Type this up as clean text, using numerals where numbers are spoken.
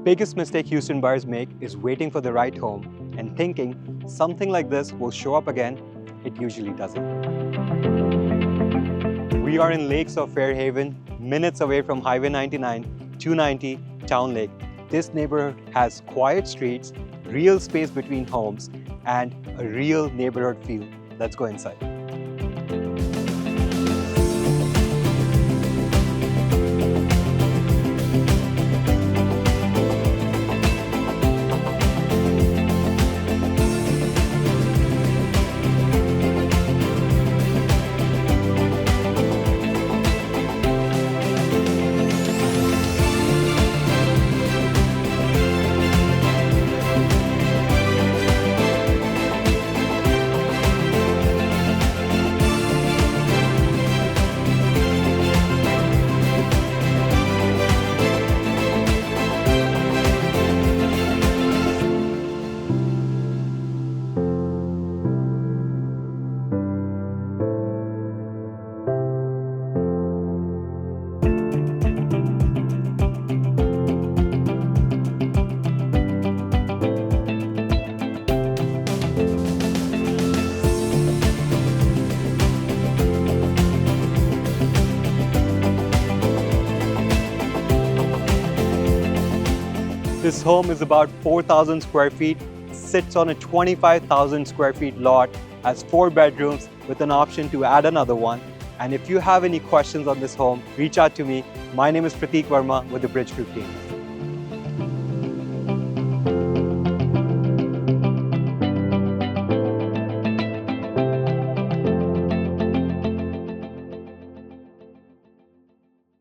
biggest mistake Houston buyers make is waiting for the right home and thinking something like this will show up again. It usually doesn't. We are in Lakes of Fairhaven, minutes away from Highway 99, 290, Town Lake. This neighborhood has quiet streets, real space between homes, and a real neighborhood feel. Let's go inside. This home is about 4,000 square feet, sits on a 25,000 square feet lot, has 4 bedrooms with an option to add another one. And if you have any questions on this home, reach out to me. My name is Prateek Verma with the Bridge Group team.